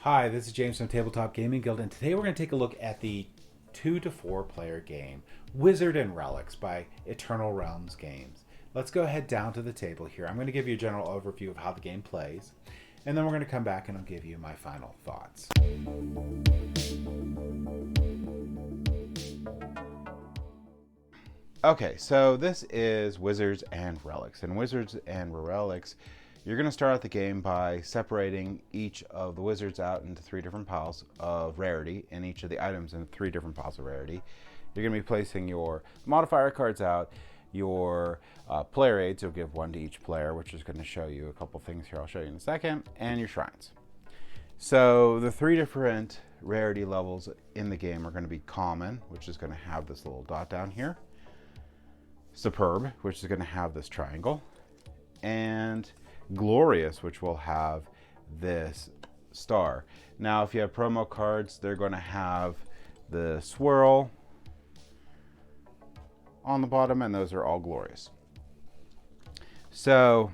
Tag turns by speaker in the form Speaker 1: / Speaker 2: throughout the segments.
Speaker 1: Hi, this is James from Tabletop Gaming Guild, and today we're going to take a look at the 2 to 4 player game, Wizard and Relics by Eternal Realms Games. Let's go ahead down to the table here. I'm going to give you a general overview of how the game plays, and then we're going to come back and I'll give you my final thoughts. Okay, so this is Wizards and Relics. In Wizards and Relics, you're going to start out the game by separating each of the wizards out into 3 different piles of rarity, and each of the items in 3 different piles of rarity. You're going to be placing your modifier cards out, your player aids, you'll give 1 to each player, which is going to show you a couple things here I'll show you in a second, and your shrines. So the 3 different rarity levels in the game are going to be common, which is going to have this little dot down here, superb, which is going to have this triangle, and glorious, which will have this star. Now, if you have promo cards, they're going to have the swirl on the bottom, and those are all glorious. So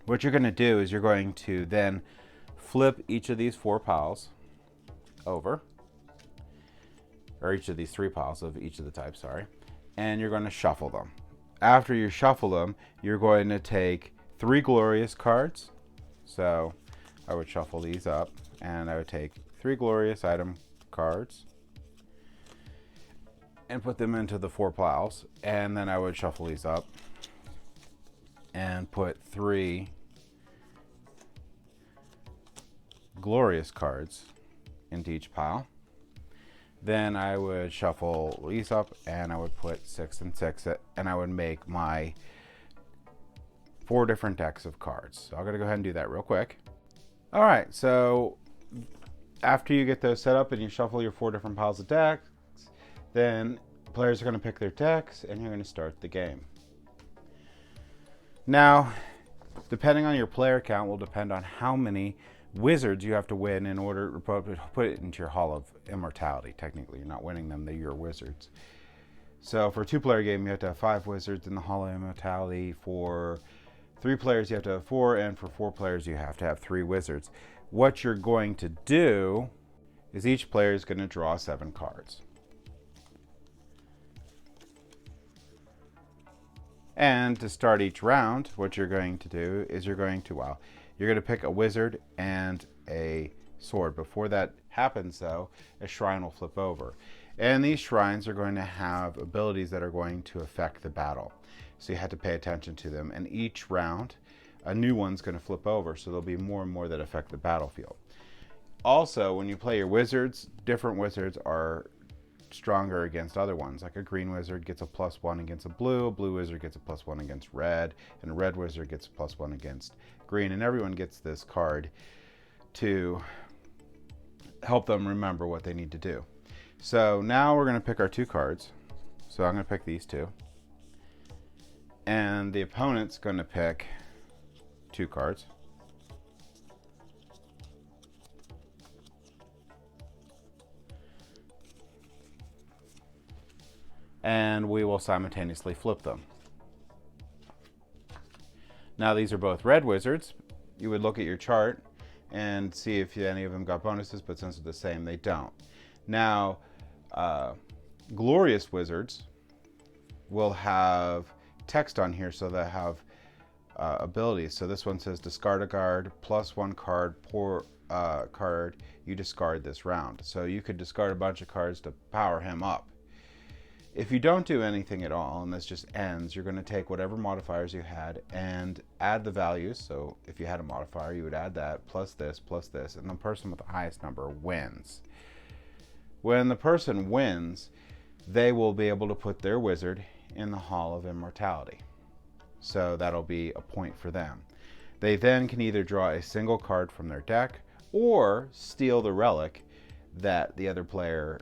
Speaker 1: what you're going to do is you're going to then flip each of these 4 piles over, or each of these 3 piles of each of the types, sorry, and you're going to shuffle them. After you shuffle them, you're going to take 3 glorious cards. So I would shuffle these up, and I would take 3 glorious item cards and put them into the 4 piles, and then I would shuffle these up and put 3 glorious cards into each pile. Then I would shuffle these up, and I would put 6 and 6, and I would make my 4 different decks of cards. So I'm going to go ahead and do that real quick. All right, so after you get those set up and you shuffle your 4 different piles of decks, then players are going to pick their decks, and you're going to start the game. Now, depending on your player count will depend on how many wizards you have to win in order to put it into your Hall of Immortality. Technically, you're not winning them, they're your wizards. So for a 2-player game, you have to have 5 wizards in the Hall of Immortality. For 3 players, you have to have 4, and for 4 players, you have to have 3 wizards. What you're going to do is each player is going to draw 7 cards. And to start each round, what you're going to do is you're going to pick a wizard and a sword. Before that happens, though, a shrine will flip over. And these shrines are going to have abilities that are going to affect the battle. So you have to pay attention to them. And each round, a new one's going to flip over. So there'll be more and more that affect the battlefield. Also, when you play your wizards, different wizards are stronger against other ones. Like a green wizard gets a +1 against a blue wizard gets a +1 against red, and a red wizard gets a +1 against green. And everyone gets this card to help them remember what they need to do. So now we're going to pick our 2 cards. So I'm going to pick these 2. And the opponent's going to pick 2 cards. And we will simultaneously flip them. Now these are both red wizards. You would look at your chart and see if any of them got bonuses, but since they're the same, they don't. Now, glorious wizards will have text on here, so they have abilities. So this one says discard a card, +1 card per card you discard this round. So you could discard a bunch of cards to power him up. If you don't do anything at all, and this just ends, you're going to take whatever modifiers you had and add the values. So if you had a modifier, you would add that, plus this, and the person with the highest number wins. When the person wins, they will be able to put their wizard in the Hall of Immortality. So that'll be a point for them. They then can either draw a single card from their deck or steal the relic that the other player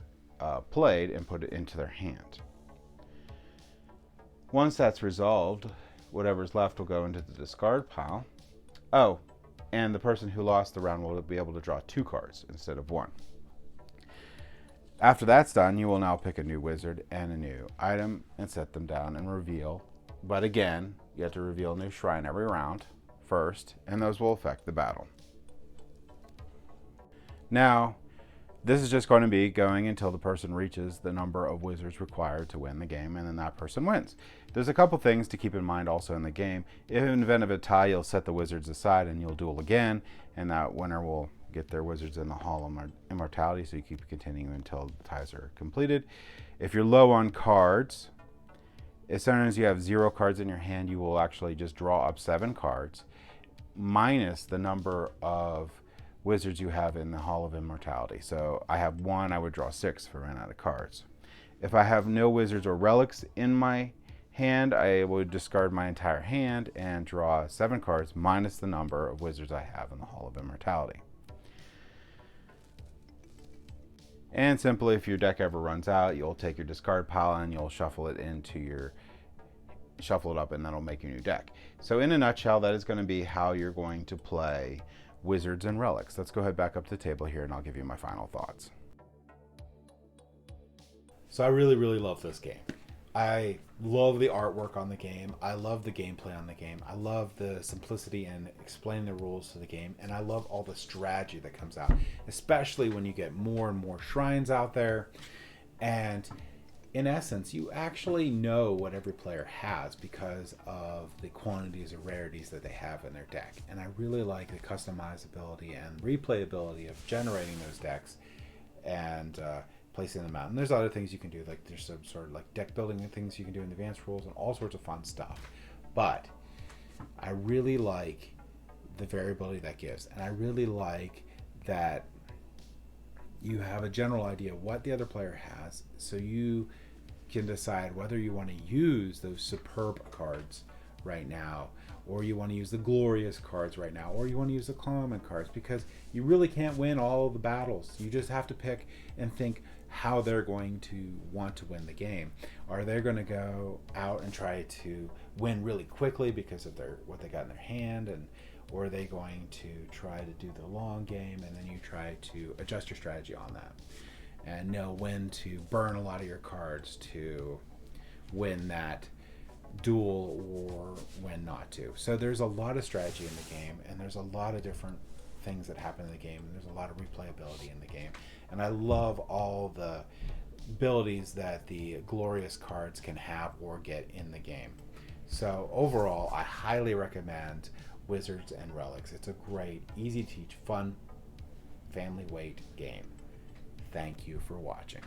Speaker 1: played and put it into their hand. Once that's resolved, whatever's left will go into the discard pile. Oh, and the person who lost the round will be able to draw 2 cards instead of 1. After that's done, you will now pick a new wizard and a new item and set them down and reveal. But again, you have to reveal a new shrine every round first, and those will affect the battle. Now, this is just going to be going until the person reaches the number of wizards required to win the game, and then that person wins. There's a couple things to keep in mind also in the game. If in the event of a tie, you'll set the wizards aside and you'll duel again, and that winner will get their wizards in the Hall of Immortality, so you keep continuing until the ties are completed. If you're low on cards, as soon as you have 0 cards in your hand, you will actually just draw up 7 cards, minus the number of wizards you have in the Hall of Immortality. So I have 1, I would draw 6 if I ran out of cards. If I have no wizards or relics in my hand, I would discard my entire hand and draw 7 cards, minus the number of wizards I have in the Hall of Immortality. And simply, if your deck ever runs out, you'll take your discard pile and you'll shuffle it up, and that'll make your new deck. So in a nutshell, that is going to be how you're going to play wizards and relics. Let's go ahead back up to the table here and I'll give you my final thoughts.
Speaker 2: So I really, really love this game. I love the artwork on the game. I love the gameplay on the game. I love the simplicity in explaining the rules to the game. And I love all the strategy that comes out, especially when you get more and more shrines out there. And in essence, you actually know what every player has because of the quantities of rarities that they have in their deck. And I really like the customizability and replayability of generating those decks and placing them out. And there's other things you can do, like there's some sort of like deck building and things you can do in the advanced rules and all sorts of fun stuff. But I really like the variability that gives, and I really like that you have a general idea of what the other player has, so you can decide whether you want to use those superb cards right now, or you want to use the glorious cards right now, or you want to use the common cards, because you really can't win all of the battles. You just have to pick and think how they're going to want to win the game. Are they going to go out and try to win really quickly because of what they got in their hand, or are they going to try to do the long game, and then you try to adjust your strategy on that and know when to burn a lot of your cards to win that duel or when not to. So there's a lot of strategy in the game, and there's a lot of different things that happen in the game, and there's a lot of replayability in the game. And I love all the abilities that the glorious cards can have or get in the game. So overall, I highly recommend Wizards and Relics. It's a great, easy to teach, fun, family weight game. Thank you for watching.